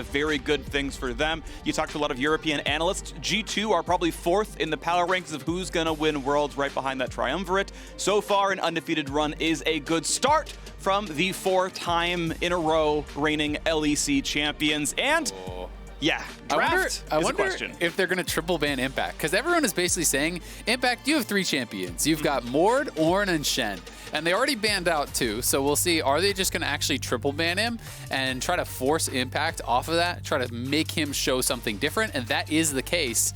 Very good things for them. You talked to a lot of European analysts. G2 are probably 4th in the power rankings of who's going to win Worlds right behind that triumvirate. So far, an undefeated run is a good start from the 4-time-in-a-row reigning LEC champions. And yeah, I wonder if they're going to triple ban Impact, because everyone is basically saying, Impact, you have 3 champions. You've got Mord, Ornn, and Shen. And they already banned out 2, so we'll see. Are they just going to actually triple ban him and try to force Impact off of that, try to make him show something different? And that is the case.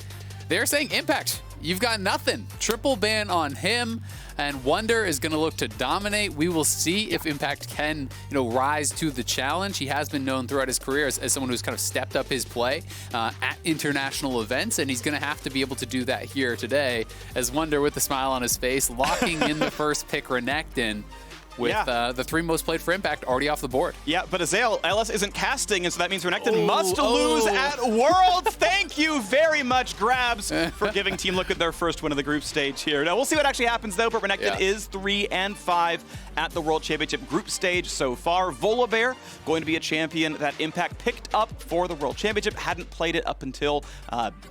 They're saying, Impact, you've got nothing. Triple ban on him, and Wonder is going to look to dominate. We will see if Impact can, rise to the challenge. He has been known throughout his career as someone who's kind of stepped up his play at international events, and he's going to have to be able to do that here today, as Wonder, with a smile on his face, locking in the first pick, Renekton, with the 3 most played for Impact already off the board. Yeah, but Azael, LS isn't casting, and so that means Renekton must lose at Worlds. Thank you very much, Grabs, for giving Team Liquid their first win of the group stage here. Now, we'll see what actually happens, though, but Renekton is 3-5 at the World Championship group stage so far. Volibear, going to be a champion that Impact picked up for the World Championship. Hadn't played it up until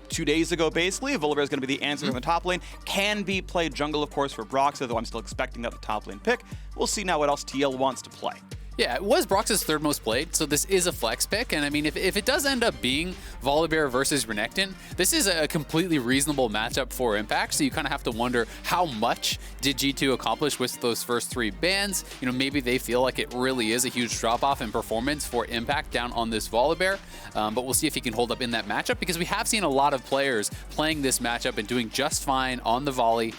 2 days ago, basically. Volibear is going to be the answer in the top lane. Can be played jungle, of course, for Broxah, though I'm still expecting that the top lane pick. We'll see now what else TL wants to play. Yeah, it was Broxah's 3rd most played, so this is a flex pick. And I mean, if it does end up being Volibear versus Renekton, this is a completely reasonable matchup for Impact. So you kind of have to wonder, how much did G2 accomplish with those first 3 bans? Maybe they feel like it really is a huge drop-off in performance for Impact down on this Volibear. But we'll see if he can hold up in that matchup, because we have seen a lot of players playing this matchup and doing just fine on the volley.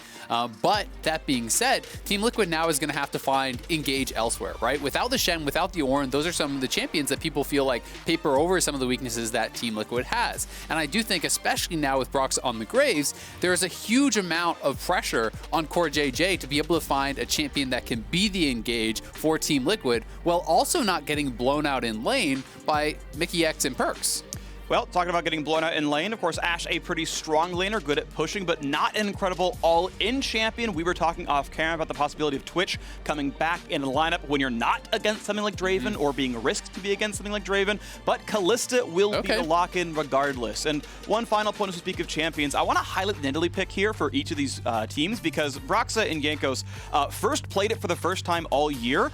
But that being said, Team Liquid now is going to have to find engage elsewhere, right? Without the Shen, without the Ornn, those are some of the champions that people feel like paper over some of the weaknesses that Team Liquid has. And I do think, especially now with Broxah on the Graves, there is a huge amount of pressure on Core JJ to be able to find a champion that can be the engage for Team Liquid, while also not getting blown out in lane by Mickey X and Perks. Well, talking about getting blown out in lane, of course, Ashe, a pretty strong laner, good at pushing, but not an incredible all-in champion. We were talking off camera about the possibility of Twitch coming back in the lineup when you're not against something like Draven or being risked to be against something like Draven, but Kalista will be the lock-in regardless. And one final point as we speak of champions, I want to highlight the Nidalee pick here for each of these teams, because Broxah and Jankos first played it for the first time all year,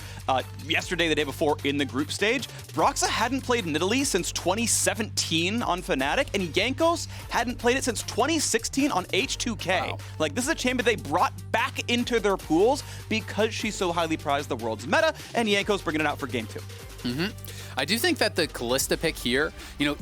yesterday, the day before, in the group stage. Broxah hadn't played Nidalee since 2017 on Fnatic, and Jankos hadn't played it since 2016 on H2K. Wow. Like, this is a champion they brought back into their pools because she's so highly prized the world's meta, and Jankos bringing it out for game 2. I do think that the Kalista pick here,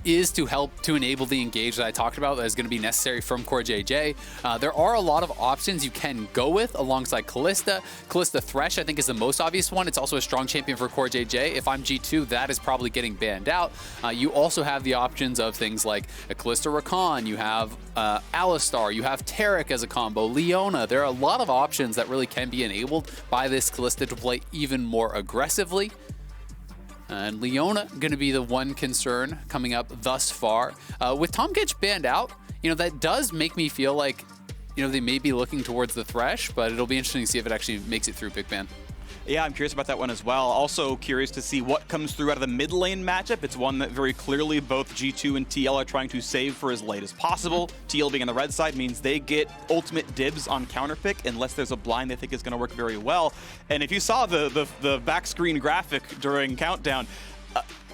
is to help to enable the engage that I talked about that is going to be necessary from Core JJ. There are a lot of options you can go with alongside Kalista. Kalista Thresh, I think, is the most obvious one. It's also a strong champion for Core JJ. If I'm G2, that is probably getting banned out. You also have the options of things like a Kalista Rakan, you have Alistar, you have Taric as a combo, Leona. There are a lot of options that really can be enabled by this Kalista to play even more aggressively. And Leona going to be the one concern coming up thus far. With Tahm Kench banned out, that does make me feel like, they may be looking towards the Thresh, but it'll be interesting to see if it actually makes it through pick ban. Yeah, I'm curious about that one as well. Also curious to see what comes through out of the mid lane matchup. It's one that very clearly both G2 and TL are trying to save for as late as possible. TL being on the red side means they get ultimate dibs on counterpick unless there's a blind they think is going to work very well. And if you saw the back screen graphic during Countdown,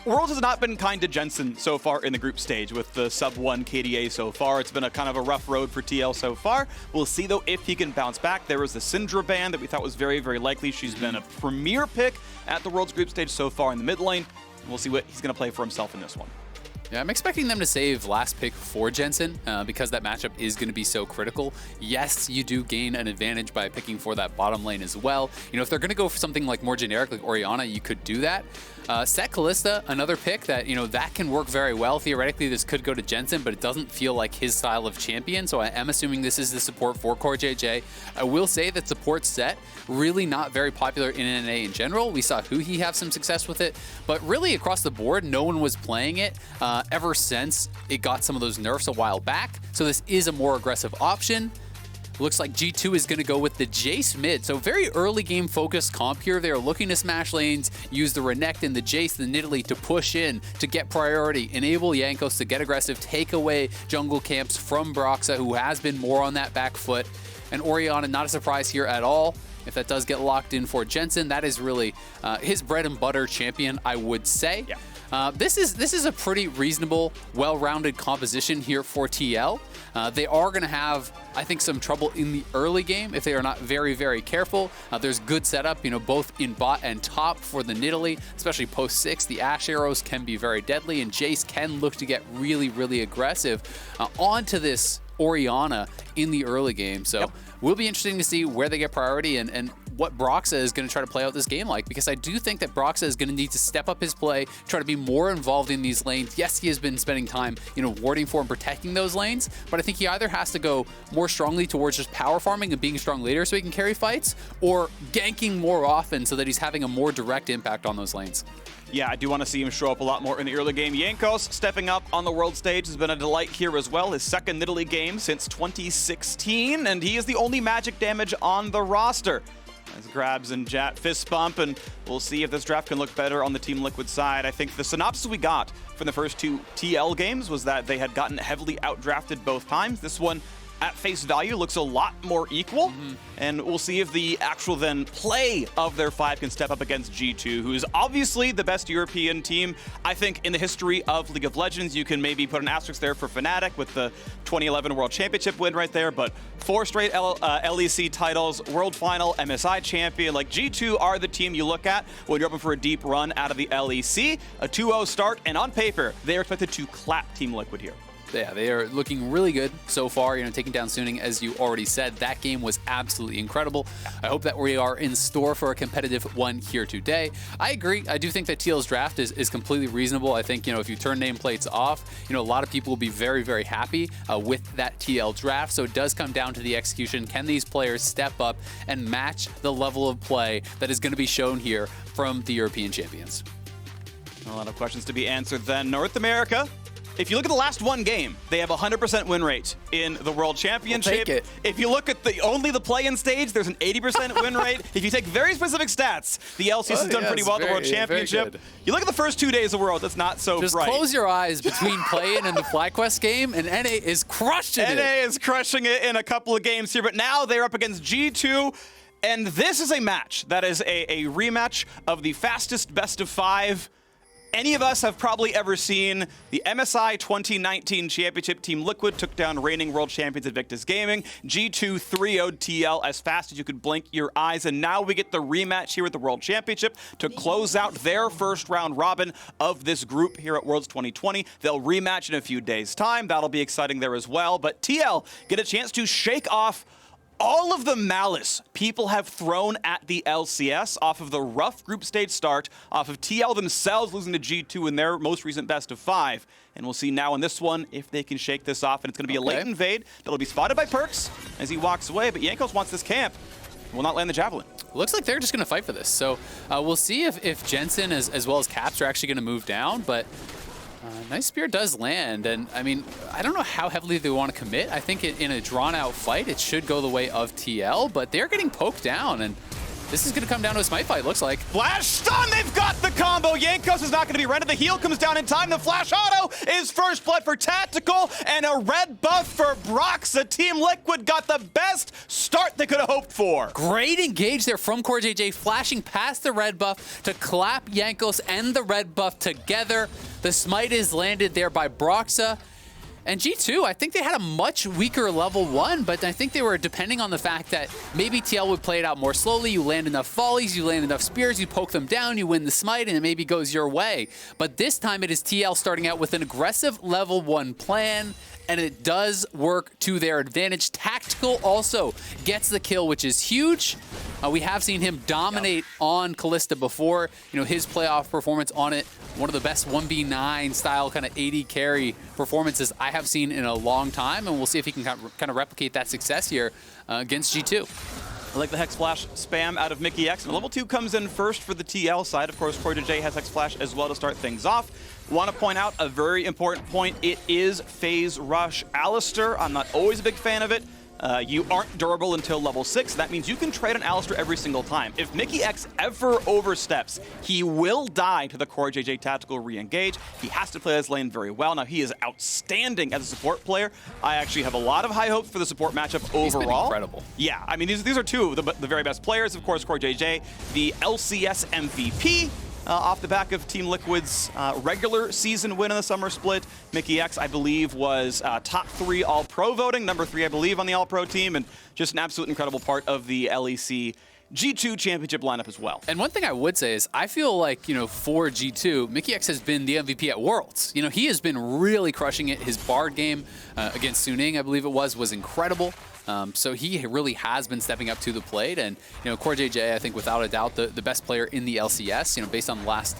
Worlds has not been kind to Jensen so far in the group stage with the sub-1 KDA so far. It's been a kind of a rough road for TL so far. We'll see, though, if he can bounce back. There was the Syndra ban that we thought was very, very likely. She's been a premier pick at the Worlds group stage so far in the mid lane. We'll see what he's going to play for himself in this one. Yeah, I'm expecting them to save last pick for Jensen because that matchup is going to be so critical. Yes, you do gain an advantage by picking for that bottom lane as well. If they're going to go for something like more generic like Orianna, you could do that. Set Kalista, another pick that, that can work very well. Theoretically, this could go to Jensen, but it doesn't feel like his style of champion, so I am assuming this is the support for Core JJ. I will say that support Set, really not very popular in NA in general. We saw Huhi have some success with it, but really across the board, no one was playing it ever since it got some of those nerfs a while back. So this is a more aggressive option. Looks like G2 is going to go with the Jace mid. So very early game focused comp here. They're looking to smash lanes, use the Renekton and the Jace, the Nidalee to push in, to get priority, enable Jankos to get aggressive, take away jungle camps from Broxah, who has been more on that back foot. And Orianna, not a surprise here at all. If that does get locked in for Jensen, that is really his bread and butter champion, I would say. Yeah. This is a pretty reasonable, well-rounded composition here for TL. They are going to have, I think, some trouble in the early game if they are not very, very careful. There's good setup, both in bot and top for the Nidalee, especially post 6. The Ashe arrows can be very deadly, and Jace can look to get really, really aggressive onto this Orianna in the early game. So will be interesting to see where they get priority and what Broxah is going to try to play out this game like, because I do think that Broxah is going to need to step up his play, try to be more involved in these lanes. Yes, he has been spending time, warding for and protecting those lanes, but I think he either has to go more strongly towards just power farming and being a strong leader so he can carry fights, or ganking more often so that he's having a more direct impact on those lanes. Yeah, I do want to see him show up a lot more in the early game. Jankos stepping up on the world stage has been a delight here as well. His second Nidalee game since 2016, and he is the only magic damage on the roster. As grabs and fist bump, and we'll see if this draft can look better on the Team Liquid side. I think the synopsis we got from the first 2 TL games was that they had gotten heavily outdrafted both times. This one, at face value, looks a lot more equal, and we'll see if the actual then play of their 5 can step up against G2, who is obviously the best European team, I think, in the history of League of Legends. You can maybe put an asterisk there for Fnatic with the 2011 World Championship win right there, but 4 straight LEC titles, World Final, MSI champion. Like, G2 are the team you look at when you're hoping for a deep run out of the LEC. A 2-0 start, and on paper, they are expected to clap Team Liquid here. Yeah, they are looking really good so far, taking down Suning, as you already said. That game was absolutely incredible. I hope that we are in store for a competitive one here today. I agree. I do think that TL's draft is completely reasonable. I think, if you turn nameplates off, a lot of people will be very, very happy with that TL draft. So it does come down to the execution. Can these players step up and match the level of play that is going to be shown here from the European champions? A lot of questions to be answered then. North America. If you look at the last 1 game, they have a 100% win rate in the World Championship. We'll take it. If you look at only the play-in stage, there's an 80% win rate. If you take very specific stats, the LCS has done pretty well at the World Championship. You look at the first 2 days of Worlds, it's not so Just bright. Just close your eyes between play-in and the FlyQuest game, and NA is crushing it. NA is crushing it in a couple of games here, but now they're up against G2. And this is a match that is a rematch of the fastest best of 5 any of us have probably ever seen. The MSI 2019 Championship. Team Liquid took down reigning world champions Invictus Gaming. G2 3-0'd TL as fast as you could blink your eyes. And now we get the rematch here at the World Championship to close out their first round robin of this group here at Worlds 2020. They'll rematch in a few days' time. That'll be exciting there as well. But TL get a chance to shake off all of the malice people have thrown at the LCS off of the rough group stage start, off of TL themselves losing to G2 in their most recent best of 5. And we'll see now in this one if they can shake this off. And it's going to be a late invade that'll be spotted by Perks as he walks away. But Jankos wants this camp. Will not land the Javelin. Looks like they're just going to fight for this. So we'll see if Jensen as well as Caps are actually going to move down. But nice spear does land, and I mean, I don't know how heavily they want to commit. I think in a drawn-out fight, it should go the way of TL, but they're getting poked down, and this is going to come down to a smite fight, looks like. Flash stun! They've got the combo! Jankos is not going to be rented. The heal comes down in time. The flash auto is first blood for Tactical, and a red buff for Broxah. Team Liquid got the best start they could have hoped for. Great engage there from Core JJ, flashing past the red buff to clap Jankos and the red buff together. The smite is landed there by Broxah. And G2, I think they had a much weaker level 1, but I think they were depending on the fact that maybe TL would play it out more slowly. You land enough volleys, you land enough spears, you poke them down, you win the smite, and it maybe goes your way. But this time it is TL starting out with an aggressive level 1 plan, and it does work to their advantage. Tactical also gets the kill, which is huge. We have seen him dominate on Callista before. His playoff performance on it, one of the best 1v9 style kind of 80 carry performances I have seen in a long time, and we'll see if he can kind of replicate that success here against G2. I like the Hex Flash spam out of Mickey X. And level 2 comes in first for the TL side. Of course, CoreJJ has Hex Flash as well to start things off. Want to point out a very important point. It is phase rush Alistair. I'm not always a big fan of it. You aren't durable until level 6. That means you can trade on Alistar every single time. If Mikyx ever oversteps, he will die to the Core JJ tactical re-engage. He has to play this lane very well. Now, he is outstanding as a support player. I actually have a lot of high hopes for the support matchup overall. He's been incredible. Yeah, I mean, these are two of the very best players. Of course, Core JJ, the LCS MVP. Off the back of Team Liquid's regular season win in the summer split. Mikyx, I believe, was top 3 All-Pro voting, number 3, I believe, on the All-Pro team, and just an absolute incredible part of the LEC G2 championship lineup as well. And one thing I would say is I feel like, for G2, Mikyx has been the MVP at Worlds. He has been really crushing it. His Bard game against Suning, I believe it was incredible. So he really has been stepping up to the plate. And, Core JJ, I think without a doubt, the best player in the LCS. Based on the last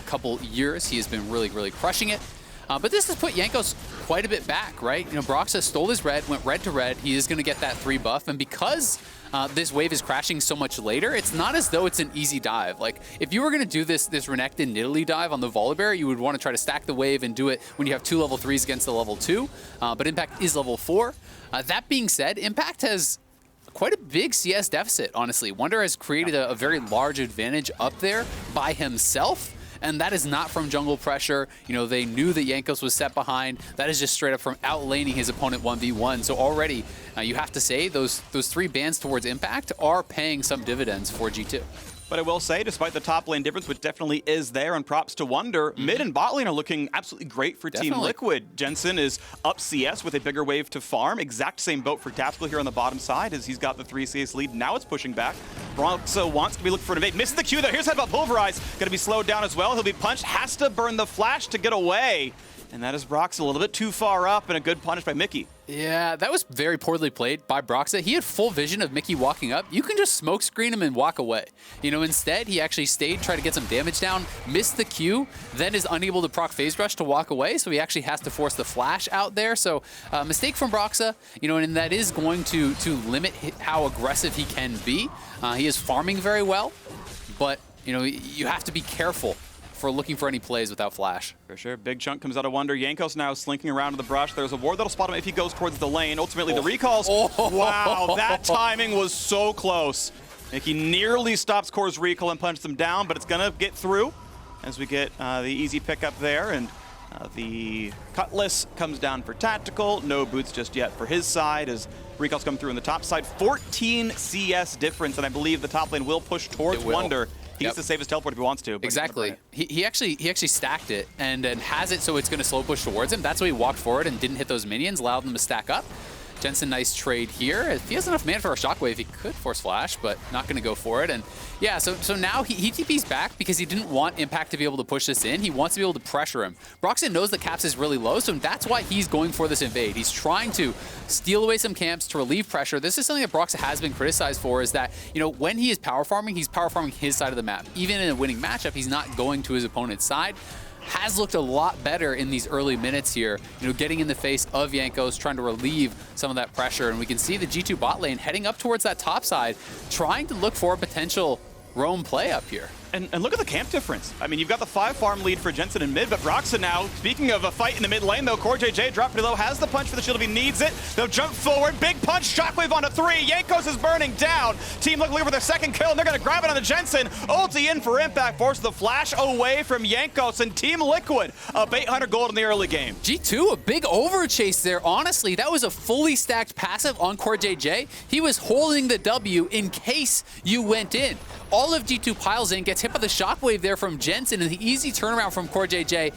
couple years, he has been really, really crushing it. But this has put Jankos quite a bit back, right? Broxah stole his red, went red to red. He is going to get that 3 buff. And because this wave is crashing so much later, it's not as though it's an easy dive. Like, if you were going to do this Renekton Nidalee dive on the Volibear, you would want to try to stack the wave and do it when you have 2 level 3s against the level 2. But Impact is level 4. That being said, Impact has quite a big CS deficit, honestly. Wunder has created a very large advantage up there by himself. And that is not from jungle pressure. They knew that Jankos was set behind. That is just straight up from outlaning his opponent 1v1. So already, you have to say, those 3 bans towards Impact are paying some dividends for G2. But I will say, despite the top lane difference, which definitely is there, and props to Wunder, mid and bot lane are looking absolutely great for Team Liquid. Jensen is up CS with a bigger wave to farm. Exact same boat for Tactical here on the bottom side as he's got the 3 CS lead. Now it's pushing back. Broxah wants to be looking for an evade. Missed the Q though. Here's Headbutt Pulverize. Going to be slowed down as well. He'll be punched. Has to burn the flash to get away. And that is Broxah a little bit too far up, and a good punish by Mickey. Yeah, that was very poorly played by Broxah. He had full vision of Mickey walking up. You can just smoke screen him and walk away. Instead, he actually stayed, tried to get some damage down, missed the Q, then is unable to proc phase rush to walk away, so he actually has to force the flash out there. So, mistake from Broxah, and that is going to limit how aggressive he can be. He is farming very well, but, you have to be careful for looking for any plays without flash. For sure. Big chunk comes out of Wunder. Jankos now slinking around to the brush. There's a ward that'll spot him if he goes towards the lane. Ultimately, the recalls. Wow, that timing was so close. He nearly stops Core's recall and punches him down, but it's going to get through as we get the easy pickup there. And the Cutlass comes down for Tactical. No boots just yet for his side as recalls come through on the top side. 14 CS difference, and I believe the top lane will push towards Wunder. He needs to save his teleport if he wants to. Exactly. He actually stacked it and has it so it's going to slow push towards him. That's why he walked forward and didn't hit those minions, allowed them to stack up. Jensen, nice trade here. If he has enough mana for a shockwave, he could force flash, but not going to go for it. And yeah, so now he TP's back because he didn't want Impact to be able to push this in. He wants to be able to pressure him. Broxah knows that Caps is really low, so that's why he's going for this invade. He's trying to steal away some camps to relieve pressure. This is something that Broxah has been criticized for, is that, when he is power farming, he's power farming his side of the map. Even in a winning matchup, he's not going to his opponent's side. Has looked a lot better in these early minutes here, getting in the face of Jankos, trying to relieve some of that pressure. And we can see the G2 bot lane heading up towards that top side, trying to look for a potential roam play up here. And look at the camp difference. I mean, you've got the 5 farm lead for Jensen in mid, but Broxah now, speaking of a fight in the mid lane, though, Core JJ dropped pretty low, has the punch for the shield if he needs it. They'll jump forward, big punch, shockwave onto 3. Jankos is burning down. Team Liquid with their second kill, and they're going to grab it on the Jensen. Ulti in for Impact, forces the flash away from Jankos, and Team Liquid up 800 gold in the early game. G2, a big overchase there. Honestly, that was a fully stacked passive on Core JJ. He was holding the W in case you went in. All of G2 piles in, gets hit by the shockwave there from Jensen, and the easy turnaround from Core JJ.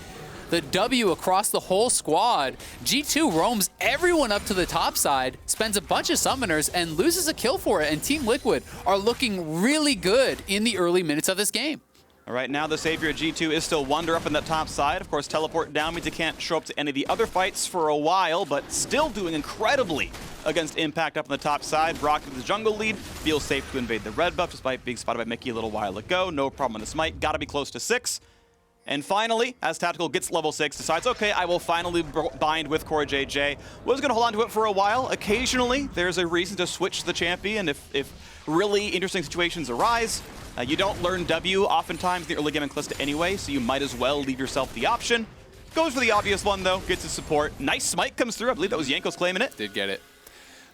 The W across the whole squad. G2 roams everyone up to the top side, spends a bunch of summoners, and loses a kill for it. And Team Liquid are looking really good in the early minutes of this game. All right, now the savior of G2 is still Wunder up in that top side. Of course, teleport down means he can't show up to any of the other fights for a while, but still doing incredibly against Impact up on the top side. Brock with the jungle lead, feels safe to invade the red buff despite being spotted by Mickey a little while ago. No problem on the smite, gotta be close to 6. And finally, as Tactical gets level 6, decides, okay, I will finally bind with Core JJ. Was going to hold on to it for a while. Occasionally, there's a reason to switch the champion if really interesting situations arise. You don't learn W oftentimes in the early game in Calista anyway, so you might as well leave yourself the option. Goes for the obvious one, though. Gets his support. Nice smite comes through. I believe that was Jankos claiming it. Did get it.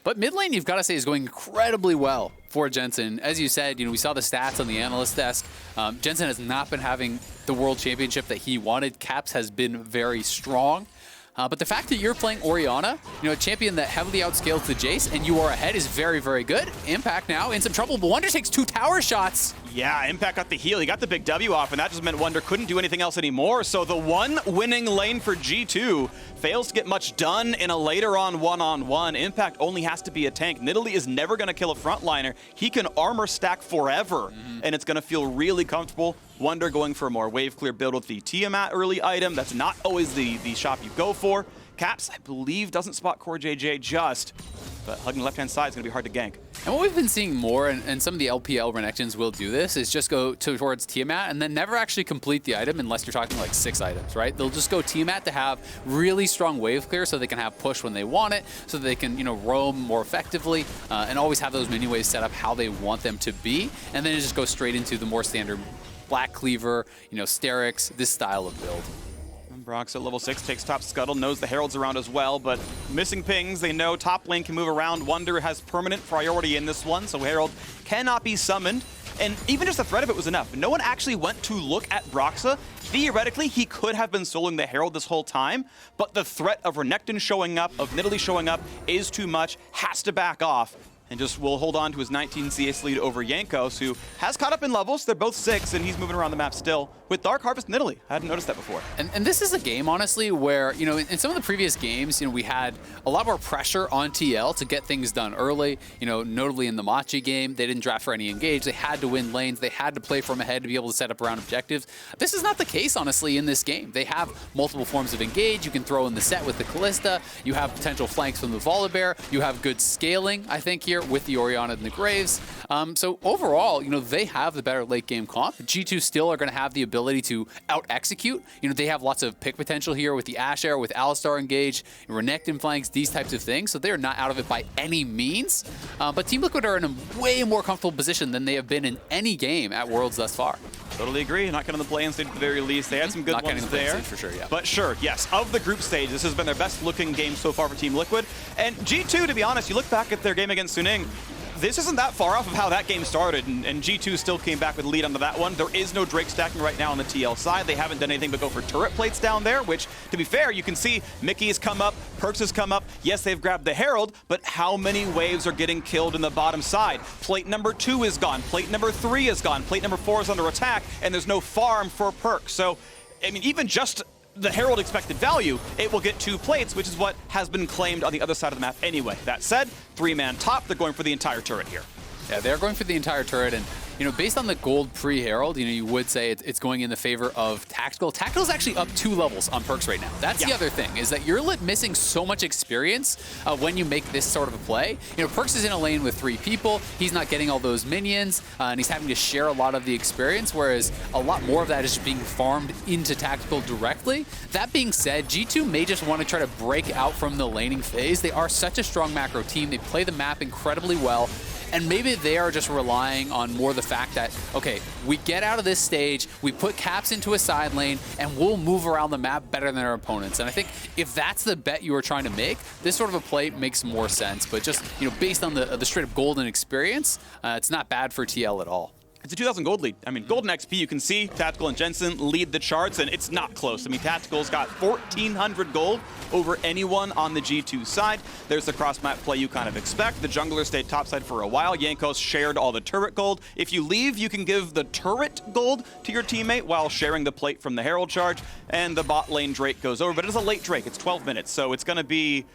But mid lane, you've got to say, is going incredibly well for Jensen. As you said, we saw the stats on the analyst desk. Jensen has not been having the world championship that he wanted. Caps has been very strong. But the fact that you're playing Orianna, a champion that heavily outscales the Jace, and you are ahead is very, very good. Impact now in some trouble, but Wonder takes 2 tower shots. Yeah, Impact got the heal. He got the big W off, and that just meant Wonder couldn't do anything else anymore. So the one winning lane for G2 fails to get much done in a later on one-on-one. Impact only has to be a tank. Nidalee is never going to kill a frontliner. He can armor stack forever, and it's going to feel really comfortable. Wonder going for a more wave clear build with the Tiamat early item. That's not always the shop you go for. Caps, I believe, doesn't spot Core JJ just, but hugging the left-hand side is going to be hard to gank. And what we've been seeing more, and some of the LPL Renekton's will do this, is just go towards Tiamat and then never actually complete the item unless you're talking like 6 items, right? They'll just go Tiamat to have really strong wave clear so they can have push when they want it, so they can, roam more effectively, and always have those mini waves set up how they want them to be, and then just go straight into the more standard Black Cleaver, Sterix, this style of build. Brox at level 6 takes top scuttle, knows the Herald's around as well, but missing pings, they know top lane can move around. Wonder has permanent priority in this one, so Herald cannot be summoned. And even just the threat of it was enough. No one actually went to look at Broxa. Theoretically, he could have been soloing the Herald this whole time, but the threat of Renekton showing up, of Nidalee showing up, is too much, has to back off. And just will hold on to his 19 CS lead over Jankos, who has caught up in levels. They're both 6, and he's moving around the map still with Dark Harvest and Nidalee. I hadn't noticed that before. And this is a game, honestly, where, in some of the previous games, we had a lot more pressure on TL to get things done early. Notably in the Machi game, they didn't draft for any engage. They had to win lanes. They had to play from ahead to be able to set up around objectives. This is not the case, honestly, in this game. They have multiple forms of engage. You can throw in the set with the Callista. You have potential flanks from the Volibear. You have good scaling, I think, here with the Orianna and the Graves. So overall, they have the better late game comp. G2 still are going to have the ability to out-execute. They have lots of pick potential here with the Ashe Arrow, with Alistar engaged, Renekton flanks, these types of things. So they're not out of it by any means. But Team Liquid are in a way more comfortable position than they have been in any game at Worlds thus far. Totally agree. Not getting the play-in stage at the very least. They had some good not ones the there. For sure, yeah. But sure, yes, of the group stage, this has been their best-looking game so far for Team Liquid. And G2, to be honest, you look back at their game against Suning, this isn't that far off of how that game started, and G2 still came back with the lead onto that one. There is no Drake stacking right now on the TL side. They haven't done anything but go for turret plates down there, which, to be fair, you can see Mickey has come up, Perks has come up. Yes, they've grabbed the Herald, but how many waves are getting killed in the bottom side? Plate number 2 is gone, plate number 3 is gone, plate number 4 is under attack, and there's no farm for Perks. So, I mean, even just the Herald expected value, it will get 2 plates, which is what has been claimed on the other side of the map anyway. That said, 3-man top, they're going for the entire turret here. Yeah, they're going for the entire turret, and based on the gold pre-Herald, you would say it's going in the favor of Tactical. Tactical's actually up 2 levels on Perks right now. That's the other thing, is that you're missing so much experience when you make this sort of a play. Perks is in a lane with 3 people. He's not getting all those minions, and he's having to share a lot of the experience, whereas a lot more of that is just being farmed into Tactical directly. That being said, G2 may just want to try to break out from the laning phase. They are such a strong macro team. They play the map incredibly well. And maybe they are just relying on more the fact that, okay, we get out of this stage, we put Caps into a side lane, and we'll move around the map better than our opponents. And I think if that's the bet you were trying to make, this sort of a play makes more sense. But just, based on the straight up golden experience, it's not bad for TL at all. It's a 2,000 gold lead. I mean, golden XP, you can see Tactical and Jensen lead the charts, and it's not close. I mean, Tactical's got 1,400 gold over anyone on the G2 side. There's the cross-map play you kind of expect. The jungler stayed topside for a while. Jankos shared all the turret gold. If you leave, you can give the turret gold to your teammate while sharing the plate from the Herald charge, and the bot lane Drake goes over. But it is a late Drake. It's 12 minutes, so it's going to be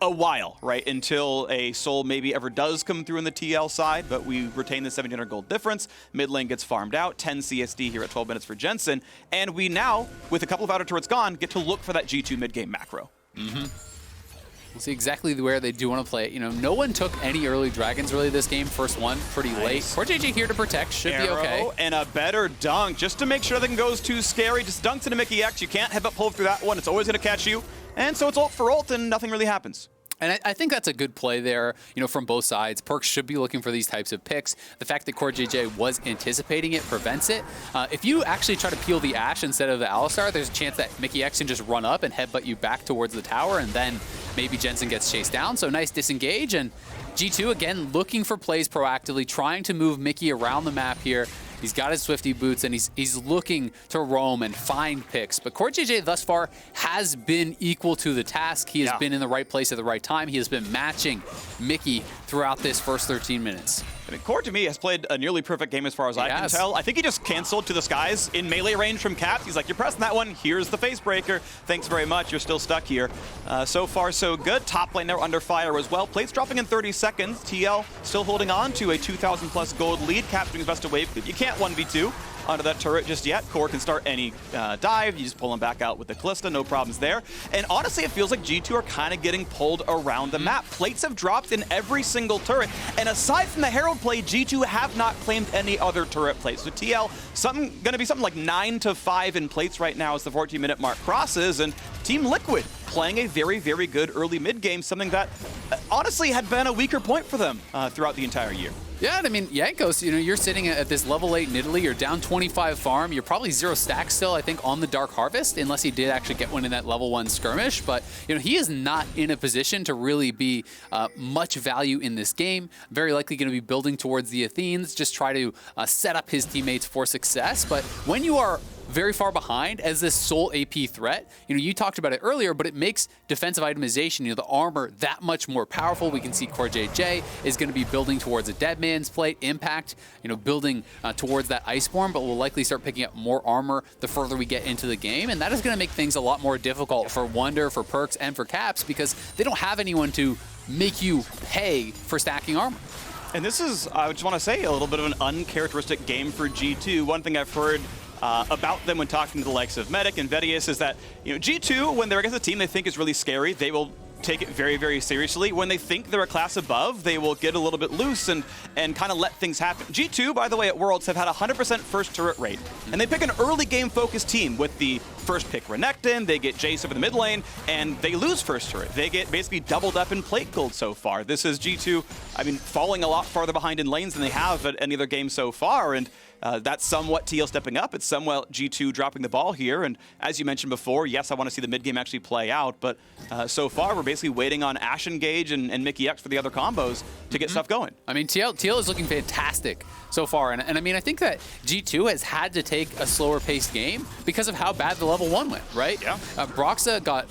a while, right, until a soul maybe ever does come through in the TL side, but we retain the 700 gold difference. Mid lane gets farmed out, 10 CSD here at 12 minutes for Jensen, and we now, with a couple of outer turrets gone, get to look for that G2 mid-game macro. We'll see exactly where they do want to play it. No one took any early dragons really this game. First one, pretty late. Core JJ here to protect, should be okay. And a better dunk, just to make sure nothing goes too scary. Just dunks into Mickey X. You can't headbutt pull through that one. It's always going to catch you. And so it's ult for ult, and nothing really happens. And I think that's a good play there, from both sides. Perks should be looking for these types of picks. The fact that Core JJ was anticipating it prevents it. If you actually try to peel the Ashe instead of the Alistar, there's a chance that Mickey X can just run up and headbutt you back towards the tower, and then maybe Jensen gets chased down. So nice disengage, and G2 again looking for plays proactively, trying to move Mickey around the map here. He's got his Swifty boots, and he's looking to roam and find picks. But CoreJJ thus far has been equal to the task. He has been in the right place at the right time. He has been matching Mickey throughout this first 13 minutes. I mean, Core to me has played a nearly perfect game as far as I can tell. I think he just canceled to the skies in melee range from Caps. He's like, you're pressing that one, here's the face breaker. Thanks very much, you're still stuck here. So far, so good. Top lane now under fire as well. Plates dropping in 30 seconds. TL still holding on to a 2,000 plus gold lead. Caps doing his best to wave. You can't 1v2 onto that turret just yet. Core can start any dive. You just pull him back out with the Callista, no problems there. And honestly, it feels like G2 are kind of getting pulled around the map. Plates have dropped in every single turret. And aside from the Herald play, G2 have not claimed any other turret plays. So TL, going to be something like 9-5 in plates right now as the 14-minute mark crosses. And Team Liquid playing a very, very good early mid game, something that honestly had been a weaker point for them throughout the entire year. Yeah, and I mean, Jankos, you're sitting at this level 8 in Italy. You're down 25 farm. You're probably 0 stacks still, I think, on the Dark Harvest, unless he did actually get one in that level 1 skirmish. But, he is not in a position to really be much value in this game. Very likely going to be building towards the Athenes, just try to set up his teammates for success. But when you are very far behind as this sole AP threat, you talked about it earlier, but it makes defensive itemization, the armor, that much more powerful. We can see CoreJJ is going to be building towards a dead man's plate, Impact, building towards that Iceborne, but will likely start picking up more armor the further we get into the game, and that is going to make things a lot more difficult for Wonder, for Perks, and for Caps, because they don't have anyone to make you pay for stacking armor. And this is, I just want to say, a little bit of an uncharacteristic game for G2. One thing I've heard about them when talking to the likes of Medic and Vedius is that, G2, when they're against a team they think is really scary, they will take it very, very seriously. When they think they're a class above, they will get a little bit loose and kind of let things happen. G2, by the way, at Worlds have had 100% first turret rate, and they pick an early game focused team with the first pick Renekton, they get Jace over the mid lane, and they lose first turret. They get basically doubled up in plate gold so far. This is G2, falling a lot farther behind in lanes than they have at any other game so far, and that's somewhat TL stepping up. It's somewhat G2 dropping the ball here. And as you mentioned before, yes, I want to see the mid game actually play out. But so far, we're basically waiting on Ash Engage and Mickey X for the other combos to get stuff going. TL is looking fantastic so far. And I think that G2 has had to take a slower paced game because of how bad the level 1 went, right? Yeah. Broxa got...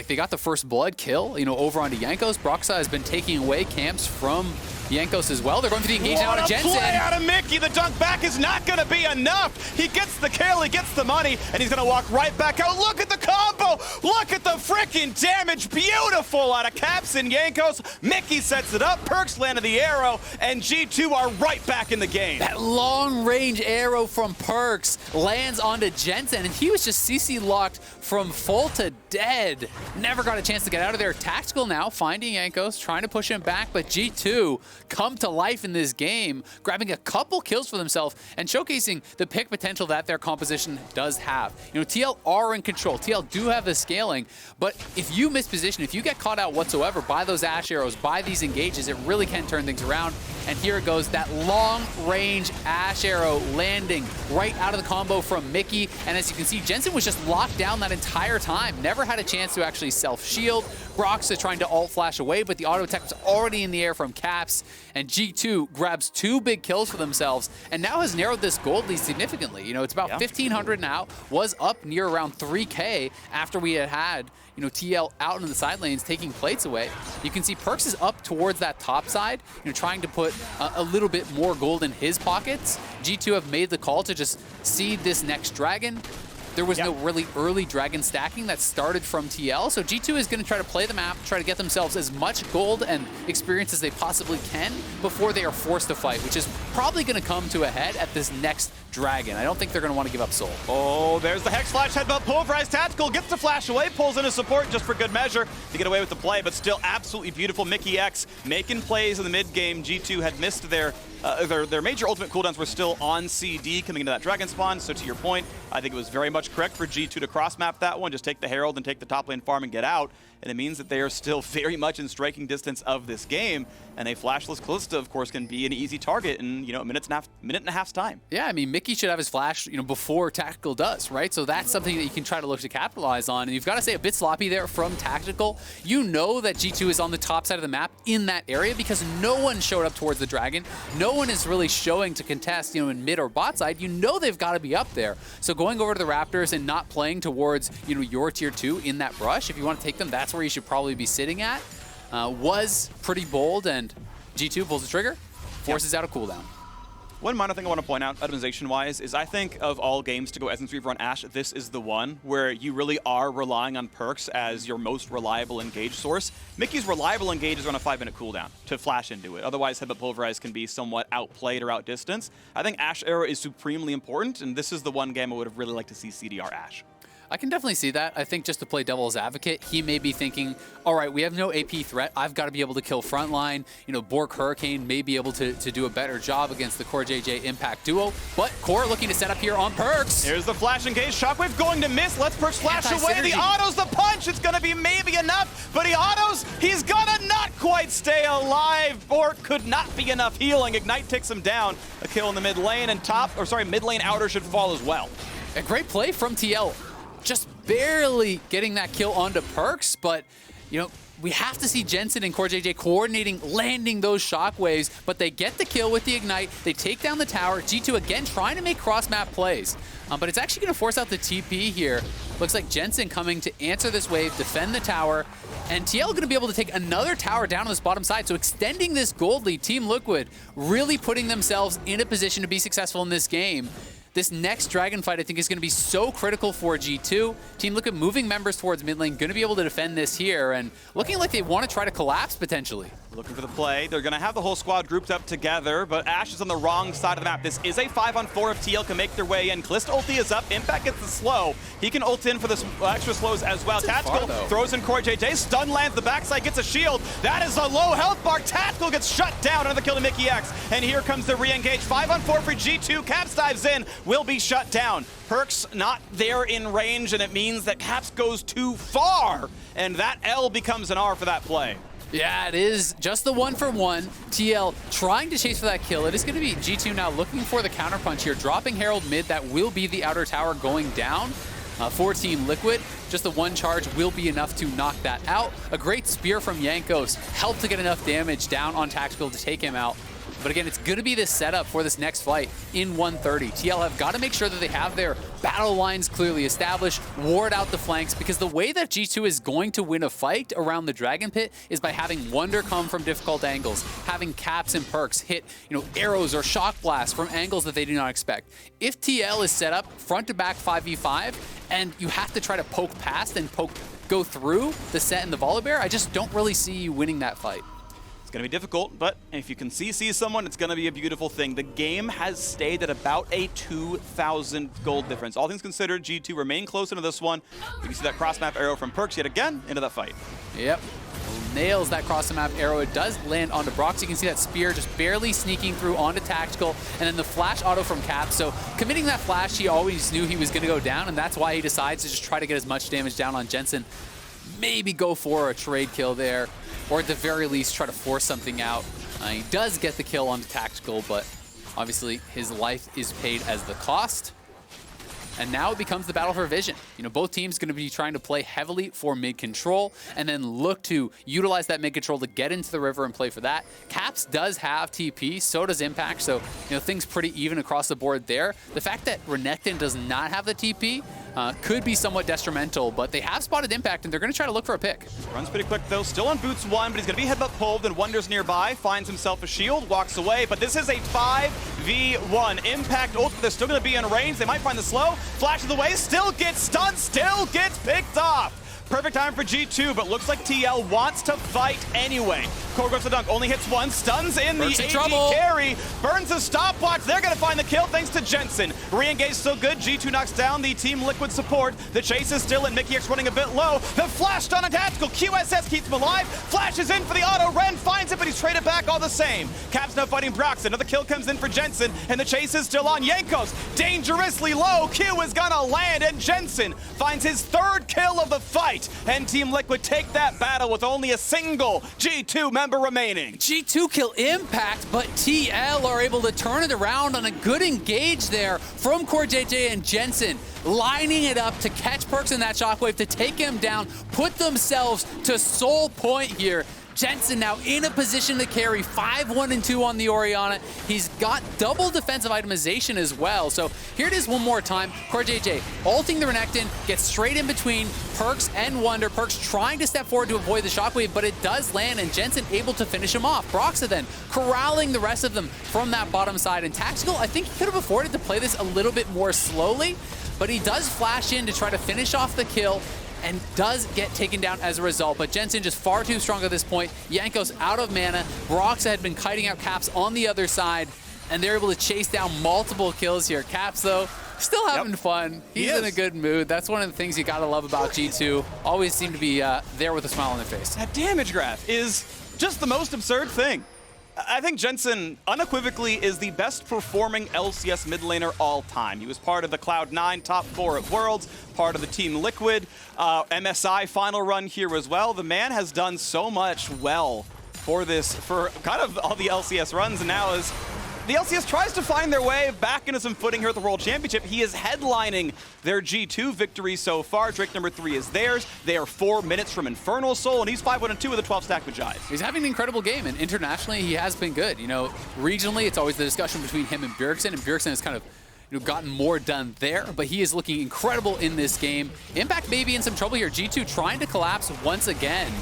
they got the first blood kill, over onto Jankos. Broxa has been taking away camps from Jankos as well. They're going for the engage now out of Jensen. Play out of Mickey. The dunk back is not going to be enough. He gets the kill, he gets the money, and he's going to walk right back out. Look at the combo. Look at the freaking damage. Beautiful out of Caps and Jankos. Mickey sets it up. Perks landed the arrow, and G2 are right back in the game. That long-range arrow from Perks lands onto Jensen, and he was just CC locked from full to dead. Never got a chance to get out of there. Tactical now, finding Jankos, trying to push him back, but G2 come to life in this game, grabbing a couple kills for themselves and showcasing the pick potential that their composition does have. TL are in control. TL do have the scaling, but if you miss position, if you get caught out whatsoever by those Ash arrows, by these engages, it really can turn things around. And here it goes, that long-range Ash arrow landing right out of the combo from Mickey. And as you can see, Jensen was just locked down that entire time. Never had a chance to actually self-shield. Brox is trying to alt-flash away, but the auto attack was already in the air from Caps. And G2 grabs 2 big kills for themselves and now has narrowed this gold lead significantly. It's about 1,500 now, was up near around 3K after we had TL out in the side lanes taking plates away. You can see Perks is up towards that top side, trying to put a little bit more gold in his pockets. G2 have made the call to just seed this next dragon. There was no really early dragon stacking that started from TL, so G2 is going to try to play the map, try to get themselves as much gold and experience as they possibly can before they are forced to fight, which is probably going to come to a head at this next dragon. I don't think they're going to want to give up soul. Oh, there's the Hex Flash headbutt. Pulverized Tactical gets the flash away, pulls in his support just for good measure to get away with the play, but still absolutely beautiful. Mickey X making plays in the mid game. G2 had missed their their major ultimate cooldowns were still on CD coming into that dragon spawn. So to your point, I think it was very much correct for G2 to cross-map that one, just take the Herald and take the top lane farm and get out. And it means that they are still very much in striking distance of this game. And a flashless Kalista, of course, can be an easy target in, a minute and a half's time. Yeah, I mean, Mickey should have his flash, before Tactical does, right? So that's something that you can try to look to capitalize on. And you've got to say a bit sloppy there from Tactical. You know that G2 is on the top side of the map in that area because no one showed up towards the dragon. No one is really showing to contest, in mid or bot side. You know they've got to be up there. So going over to the Raptors and not playing towards, your tier 2 in that brush, if you want to take them, that's where you should probably be sitting at, was pretty bold, and G2 pulls the trigger, forces out a cooldown. One minor thing I want to point out, optimization-wise, is I think of all games to go Essence Reaver on Ashe, this is the one where you really are relying on perks as your most reliable engage source. Mickey's reliable engage is on a 5-minute cooldown to flash into it. Otherwise, Headbutt Pulverize can be somewhat outplayed or outdistanced. I think Ashe Arrow is supremely important, and this is the one game I would have really liked to see CDR Ashe. I can definitely see that. I think just to play devil's advocate, he may be thinking, all right, we have no AP threat. I've got to be able to kill frontline. Bork Hurricane may be able to do a better job against the Core JJ Impact duo. But Core looking to set up here on Perks. Here's the flash engage. Shockwave going to miss. Let's Perks flash away. The autos, the punch. It's going to be maybe enough, but he autos. He's going to not quite stay alive. Bork could not be enough healing. Ignite takes him down. A kill in the mid lane, and mid lane outer should fall as well. A great play from TL. Just barely getting that kill onto Perks, but, we have to see Jensen and Core JJ coordinating, landing those shockwaves, but they get the kill with the Ignite. They take down the tower. G2 again trying to make cross-map plays, but it's actually going to force out the TP here. Looks like Jensen coming to answer this wave, defend the tower, and TL going to be able to take another tower down on this bottom side. So extending this gold lead, Team Liquid really putting themselves in a position to be successful in this game. This next Dragon fight, I think, is going to be so critical for G2. Team Liquid moving members towards mid lane, going to be able to defend this here, and looking like they want to try to collapse, potentially. Looking for the play. They're going to have the whole squad grouped up together, but Ashe is on the wrong side of the map. This is a 5-on-4 if TL can make their way in. Kalista ulti is up. Impact gets the slow. He can ult in for the extra slows as well. Tactical throws in Core JJ. Stun lands the backside, gets a shield. That is a low health bar. Tactical gets shut down. Another kill to Mickey X. And here comes the re-engage. 5-on-4 for G2. Caps dives in. Will be shut down. Perks not there in range, and it means that Caps goes too far. And that L becomes an R for that play. Yeah, it is just the 1-for-1. TL trying to chase for that kill. It is going to be G2 now looking for the counterpunch here, dropping Herald mid. That will be the outer tower going down for Team Liquid. Just the one charge will be enough to knock that out. A great spear from Jankos helped to get enough damage down on Tactical to take him out. But again, it's going to be this setup for this next fight in 130. TL have got to make sure that they have their battle lines clearly established, ward out the flanks, because the way that G2 is going to win a fight around the Dragon Pit is by having Wonder come from difficult angles, having Caps and Perks hit, arrows or shock blasts from angles that they do not expect. If TL is set up front to back 5v5, and you have to try to poke past and go through the set and the Volibear, I just don't really see you winning that fight. It's going to be difficult, but if you can CC someone, it's going to be a beautiful thing. The game has stayed at about a 2,000 gold difference. All things considered, G2 remain close into this one. You can see that cross-map arrow from Perks yet again into that fight. Yep. Nails that cross-map arrow. It does land onto Brock, so you can see that spear just barely sneaking through onto Tactical, and then the flash auto from Cap. So committing that flash, he always knew he was going to go down, and that's why he decides to just try to get as much damage down on Jensen. Maybe go for a trade kill there, or at the very least try to force something out. He does get the kill on the Tactical, but obviously his life is paid as the cost. And now it becomes the battle for vision. Both teams going to be trying to play heavily for mid control and then look to utilize that mid control to get into the river and play for that. Caps does have TP, so does Impact, so things pretty even across the board there. The fact that Renekton does not have the TP could be somewhat detrimental, but they have spotted Impact and they're going to try to look for a pick. Runs pretty quick though, still on boots 1, but he's going to be headbutt pulled, and Wonder's nearby, finds himself a shield, walks away, but this is a 5v1. Impact ult, they're still going to be in range, they might find the slow, flashes away, still gets stunned, still gets picked off. Perfect time for G2, but looks like TL wants to fight anyway. Core goes to dunk, only hits one, stuns in the AD carry, burns the stopwatch. They're going to find the kill thanks to Jensen. Re-engage still good. G2 knocks down the Team Liquid support. The chase is still in. Mickey X running a bit low. The flash stun on tactical. QSS keeps him alive. Flashes in for the auto. Ren finds it, but he's traded back all the same. Caps now fighting Brox. Another kill comes in for Jensen, and the chase is still on. Jankos dangerously low. Q is going to land, and Jensen finds his third kill of the fight. And Team Liquid take that battle with only a single G2 member remaining. G2 kill Impact, but TL are able to turn it around on a good engage there from Core JJ and Jensen, lining it up to catch Perks in that shockwave to take him down, put themselves to soul point here. Jensen now in a position to carry 5-1-2 on the Orianna. He's got double defensive itemization as well. So here it is one more time. Core JJ ulting the Renekton, gets straight in between Perks and Wonder. Perks trying to step forward to avoid the shockwave, but it does land, and Jensen able to finish him off. Broxa then corralling the rest of them from that bottom side. And Tactical, I think he could have afforded to play this a little bit more slowly, but he does flash in to try to finish off the kill, and does get taken down as a result. But Jensen just far too strong at this point. Jankos out of mana. Broxa had been kiting out Caps on the other side, and they're able to chase down multiple kills here. Caps, though, still having fun. He's in a good mood. That's one of the things you gotta love about G2. Always seem to be there with a smile on their face. That damage graph is just the most absurd thing. I think Jensen unequivocally is the best performing LCS mid laner all time. He was part of the Cloud9 top 4 at Worlds, part of the Team Liquid MSI final run here as well. The man has done so much well for kind of all the LCS runs, and now as the LCS tries to find their way back into some footing here at the World Championship, he is headlining their G2 victory so far. Drake number 3 is theirs. They are 4 minutes from Infernal Soul, and he's 5-1-2 with a 12 stack with Jive. He's having an incredible game, and internationally, he has been good. You know, regionally, it's always the discussion between him and Bjergsen has kind of gotten more done there, but he is looking incredible in this game. Impact may be in some trouble here. G2 trying to collapse once again.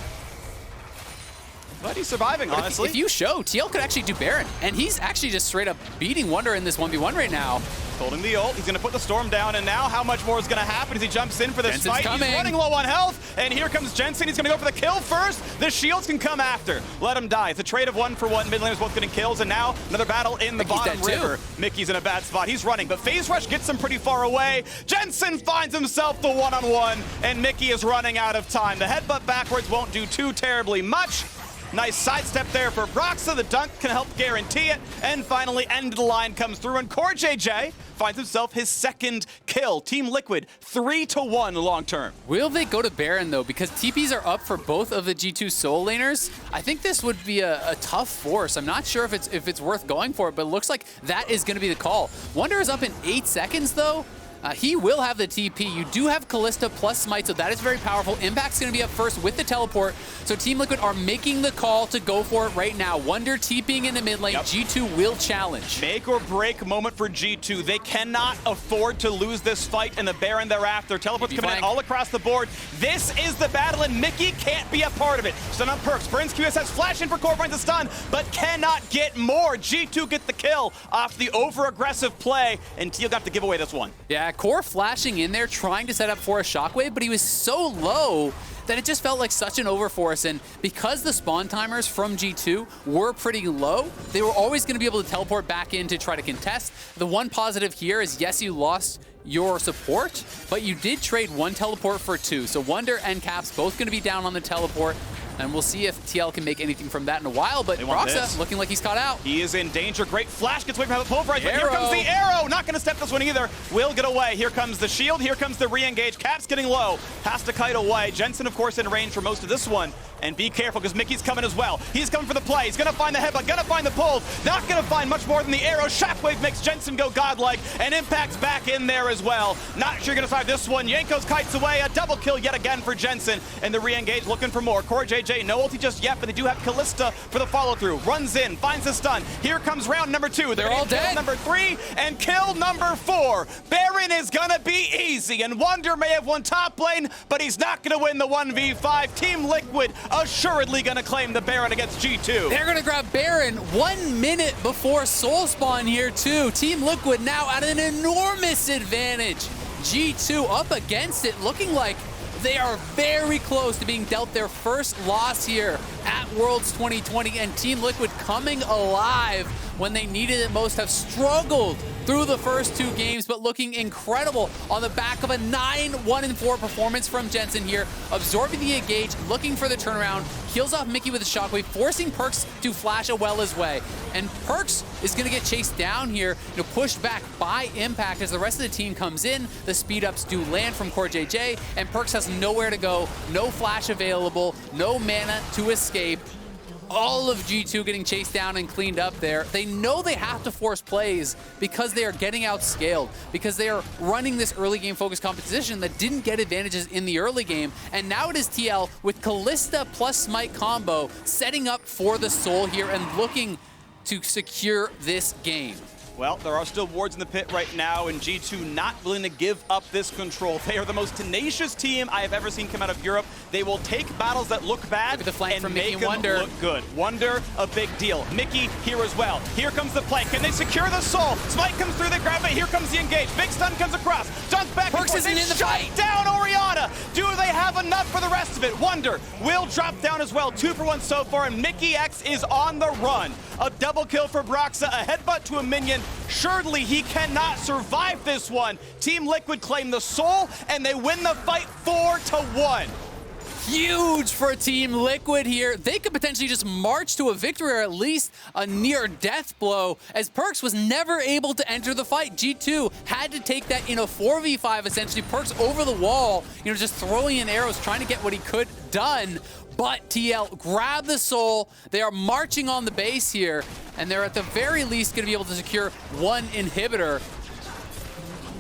But he's surviving, honestly. If you show, TL could actually do Baron, and he's actually just straight up beating Wonder in this 1v1 right now. Holding the ult, he's going to put the Storm down, and now how much more is going to happen as he jumps in for this Jensen's fight? Coming. He's running low on health, and here comes Jensen. He's going to go for the kill first. The shields can come after. Let him die. It's a trade of 1-for-1. Mid laners both getting kills, and now another battle in the bottom river. Mickey's in a bad spot. He's running, but Phase Rush gets him pretty far away. Jensen finds himself the one-on-one, and Mickey is running out of time. The headbutt backwards won't do too terribly much. Nice sidestep there for Broxa. The dunk can help guarantee it. And finally, end of the line comes through, and Core JJ finds himself his second kill. Team Liquid, 3-1 long term. Will they go to Baron, though? Because TPs are up for both of the G2 soul laners. I think this would be a tough force. I'm not sure if it's worth going for it, but it looks like that is going to be the call. Wonder is up in 8 seconds, though. He will have the TP. You do have Kalista plus Smite, so that is very powerful. Impact's going to be up first with the teleport. So Team Liquid are making the call to go for it right now. Wonder TPing in the mid lane. G2 will challenge. Make or break moment for G2. They cannot afford to lose this fight in the Baron thereafter. Teleports coming in all across the board. This is the battle, and Mickey can't be a part of it. Stun on Perks. Burns QSS flash in for Core, finds a stun, but cannot get more. G2 get the kill off the over-aggressive play, and Teal got to give away this one. Yeah, Core flashing in there, trying to set up for a shockwave, but he was so low that it just felt like such an overforce. And because the spawn timers from G2 were pretty low, they were always going to be able to teleport back in to try to contest. The one positive here is, yes, you lost your support, but you did trade 1 teleport for 2. So Wonder and Caps both going to be down on the teleport. And we'll see if TL can make anything from that in a while, but Broxa looking like he's caught out. He is in danger. Great flash, gets away from the pulverize, but here comes the arrow. Not gonna step this one either. Will get away. Here comes the shield, here comes the re-engage. Caps getting low, has to kite away. Jensen, of course, in range for most of this one. And be careful, because Mickey's coming as well. He's coming for the play. He's gonna find the headbutt, gonna find the pull. Not gonna find much more than the arrow. Shockwave makes Jensen go godlike, and Impact's back in there as well. Not sure you're gonna survive this one. Jankos kites away, a double kill yet again for Jensen. And the re-engage looking for more. Core JJ, no ulti just yet, but they do have Kalista for the follow-through. Runs in, finds the stun. Here comes round number 2. They're all dead. Number 3 and kill number 4. Baron is gonna be easy, and Wonder may have won top lane, but he's not gonna win the 1v5. Team Liquid assuredly gonna claim the Baron against G2. They're gonna grab Baron 1 minute before soul spawn here too. Team Liquid now at an enormous advantage. G2 up against it, looking like They are very close to being dealt their first loss here at Worlds 2020, and Team Liquid coming alive when they needed it most have struggled through the first 2 games, but looking incredible on the back of a 9-1-4 performance from Jensen here, absorbing the engage, looking for the turnaround, heals off Mickey with a shockwave, forcing Perkz to flash a well his way. And Perkz is going to get chased down here, pushed back by Impact as the rest of the team comes in. The speed ups do land from Core JJ, and Perkz has nowhere to go, no flash available, no mana to escape. All of G2 getting chased down and cleaned up there. They know they have to force plays because they are getting outscaled, because they are running this early game focused competition that didn't get advantages in the early game. And now it is TL with Kalista plus Smite combo setting up for the Soul here and looking to secure this game. Well, there are still wards in the pit right now, and G2 not willing to give up this control. They are the most tenacious team I have ever seen come out of Europe. They will take battles that look bad and make them look good. Wonder, a big deal. Mickey here as well. Here comes the play. Can they secure the Soul? Smite comes through, they grab it. Here comes the engage. Big stun comes across. Dunk back and forth. They shut down Orianna. Do they have enough for the rest of it? Wonder will drop down as well. 2 for 1 so far, and Mickey X is on the run. A double kill for Broxa, a headbutt to a minion. Surely he cannot survive this one. Team Liquid claim the Soul, and they win the fight 4-1. Huge for Team Liquid here. They could potentially just march to a victory or at least a near death blow, as Perkz was never able to enter the fight. G2 had to take that in a 4v5 essentially. Perkz over the wall, just throwing in arrows, trying to get what he could done. But TL grab the Soul. They are marching on the base here, and they're at the very least going to be able to secure 1 inhibitor.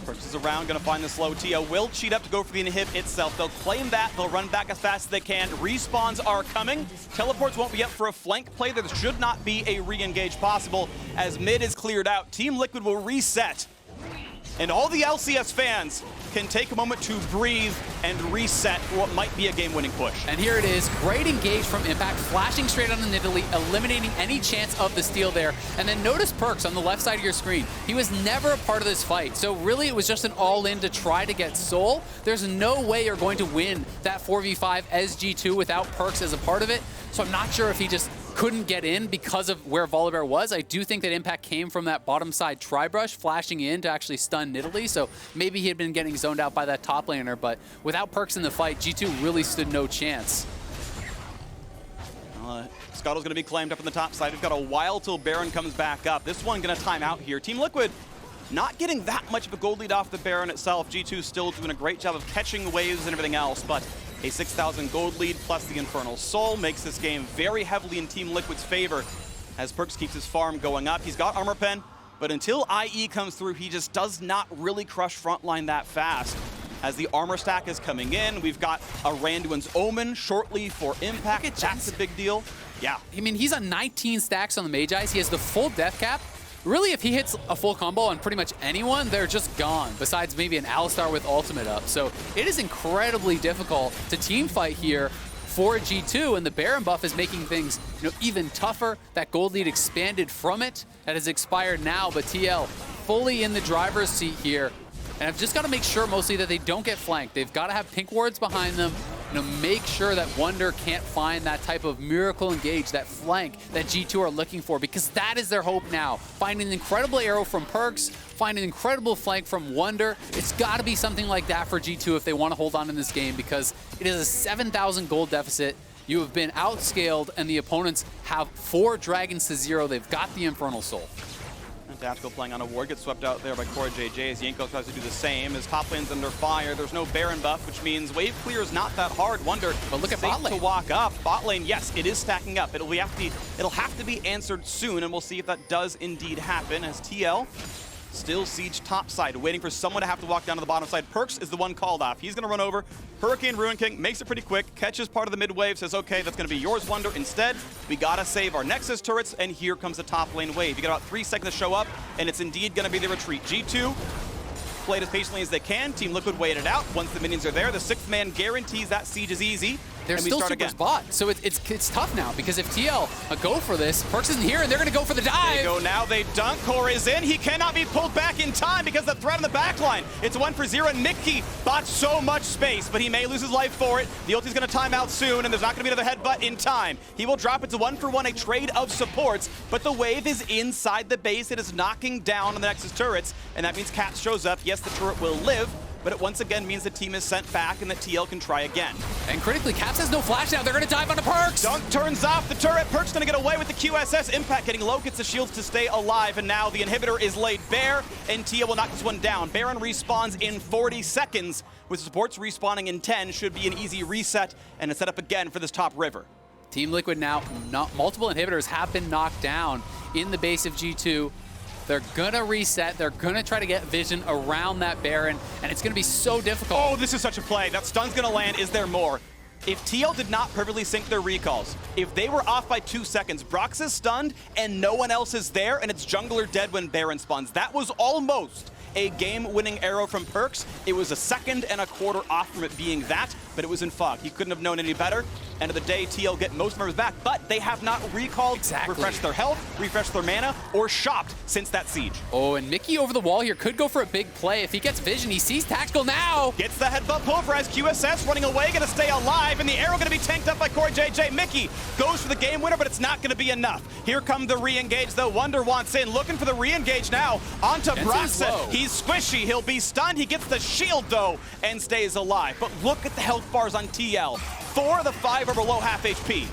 Perkz is around, going to find the slow. TL will cheat up to go for the inhib itself. They'll claim that. They'll run back as fast as they can. Respawns are coming. Teleports won't be up for a flank play. There should not be a re-engage possible as mid is cleared out. Team Liquid will reset. And all the LCS fans can take a moment to breathe and reset for what might be a game-winning push. And here it is, great engage from Impact, flashing straight on the Nidalee, eliminating any chance of the steal there. And then notice Perkz on the left side of your screen. He was never a part of this fight, so really it was just an all-in to try to get Soul. There's no way you're going to win that 4v5 as G2 without Perkz as a part of it, so I'm not sure if he just couldn't get in because of where Volibear was. I do think that Impact came from that bottom side tri-brush, flashing in to actually stun Nidalee, so maybe he had been getting zoned out by that top laner, but without Perkz in the fight, G2 really stood no chance. Scuttle's going to be claimed up on the top side. We've got a while till Baron comes back up. This one going to time out here. Team Liquid not getting that much of a gold lead off the Baron itself. G2 still doing a great job of catching waves and everything else, but a 6,000 gold lead plus the Infernal Soul makes this game very heavily in Team Liquid's favor as Perkz keeps his farm going up. He's got Armor Pen, but until IE comes through, he just does not really crush frontline that fast. As the armor stack is coming in, we've got a Randuin's Omen shortly for Impact. That's a big deal. Yeah. I mean, he's on 19 stacks on the Mage Eyes. He has the full death cap. Really, if he hits a full combo on pretty much anyone, they're just gone, besides maybe an Alistar with ultimate up. So it is incredibly difficult to team fight here for G2, and the Baron buff is making things even tougher. That gold lead expanded from it. That has expired now, but TL fully in the driver's seat here. And I've just got to make sure mostly that they don't get flanked. They've got to have pink wards behind them. Make sure that Wonder can't find that type of miracle engage, that flank that G2 are looking for, because that is their hope now. Find an incredible arrow from Perkz, find an incredible flank from Wonder. It's got to be something like that for G2 if they want to hold on in this game, because it is a 7,000 gold deficit. You have been outscaled, and the opponents have 4 dragons to 0. They've got the Infernal Soul. Tactical playing on a ward, gets swept out there by Core JJ as Yanko tries to do the same. As top lane's under fire, there's no Baron buff, which means wave clear is not that hard. Wonder, but look at bot lane. To walk up. Bot lane, yes, it is stacking up. It'll have to be answered soon, and we'll see if that does indeed happen as TL still siege top side, waiting for someone to have to walk down to the bottom side. Perkz is the one called off. He's going to run over. Hurricane Ruin King makes it pretty quick, catches part of the mid wave, says, okay, that's going to be yours, Wonder. Instead, we got to save our Nexus turrets, and here comes the top lane wave. You got about 3 seconds to show up, and it's indeed going to be the retreat. G2 played as patiently as they can. Team Liquid waited it out. Once the minions are there, the 6th man guarantees that siege is easy. They're still Super's bot, so it's tough now because if TL go for this, Perks isn't here and they're going to go for the dive. They go now, they dunk, Core is in. He cannot be pulled back in time because the threat on the backline. It's 1-for-0 and Mickey bought so much space, but he may lose his life for it. The ulti's going to time out soon and there's not going to be another headbutt in time. He will drop it to 1-for-1, a trade of supports, but the wave is inside the base. It is knocking down on the Nexus turrets, and that means Cat shows up. Yes, the turret will live, but it once again means the team is sent back and that TL can try again. And critically, Caps has no flash now. They're going to dive onto Perks. Dunk turns off the turret. Perks going to get away with the QSS. Impact getting low, gets the shields to stay alive, and now the inhibitor is laid bare, and TL will knock this one down. Baron respawns in 40 seconds. With supports respawning in 10, should be an easy reset and a setup again for this top river. Team Liquid now, multiple inhibitors have been knocked down in the base of G2. They're gonna reset, they're gonna try to get vision around that Baron, and it's gonna be so difficult. Oh, this is such a play. That stun's gonna land. Is there more? If TL did not perfectly sync their recalls, if they were off by 2 seconds, Brox is stunned and no one else is there, and it's jungler dead when Baron spawns. That was almost a game-winning arrow from Perks. It was a second and a quarter off from it being that, but it was in fog. He couldn't have known any better. End of the day, TL get most members back, but they have not recalled, refreshed their health, refreshed their mana, or shopped since that siege. Oh, and Mickey over the wall here could go for a big play. If he gets vision, he sees Tactical now. Gets the headbutt pulverized. QSS running away, gonna stay alive, and the arrow gonna be tanked up by Corey JJ. Mickey goes for the game winner, but it's not gonna be enough. Here come the re-engage, though. Wonder wants in, looking for the re-engage now. Onto Broxton. He's squishy, he'll be stunned. He gets the shield, though, and stays alive. But look at the health bars on TL. 4 of the 5 are below half HP.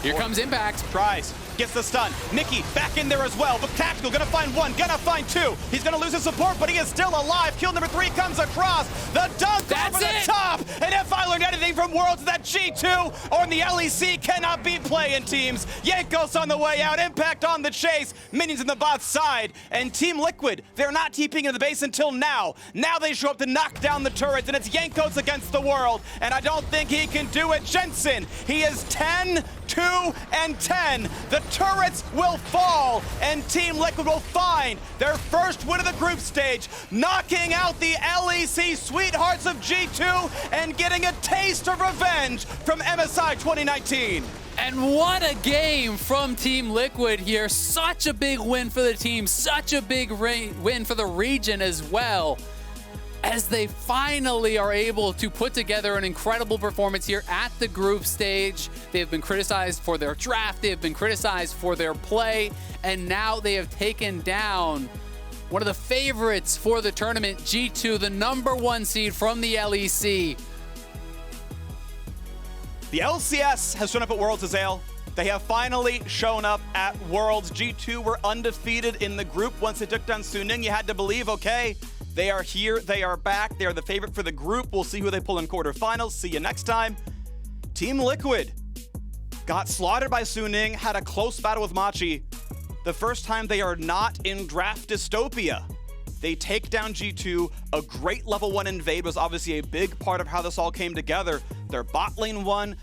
Here comes Impact. Tries. Gets the stun. Mickey back in there as well, but Tactical gonna find 1, gonna find 2. He's gonna lose his support, but he is still alive. Kill number 3 comes across. The dunk over the top. And if I learned anything from Worlds, that G2 or the LEC cannot beat playing teams. Jankos on the way out. Impact on the chase. Minions in the bot side. And Team Liquid, they're not TPing into the base until now. Now they show up to knock down the turrets, and it's Jankos against the world. And I don't think he can do it. Jensen, he is 10, 2, and 10. The turrets will fall, and Team Liquid will find their first win of the group stage, knocking out the LEC sweethearts of G2 and getting a taste of revenge from MSI 2019. And what a game from Team Liquid here. Such a big win for the team, such a big win for the region as well, as they finally are able to put together an incredible performance here at the group stage. They have been criticized for their draft, they have been criticized for their play, and now they have taken down one of the favorites for the tournament, G2, the #1 seed from the LEC. The LCS has shown up at Worlds, Azael. They have finally shown up at Worlds. G2 were undefeated in the group. Once they took down Suning, you had to believe, okay, they are here, they are back, they are the favorite for the group. We'll see who they pull in quarterfinals. See you next time. Team Liquid got slaughtered by Suning, had a close battle with Machi. The first time they are not in draft dystopia. They take down G2. A great level 1 invade was obviously a big part of how this all came together. Their bot lane won,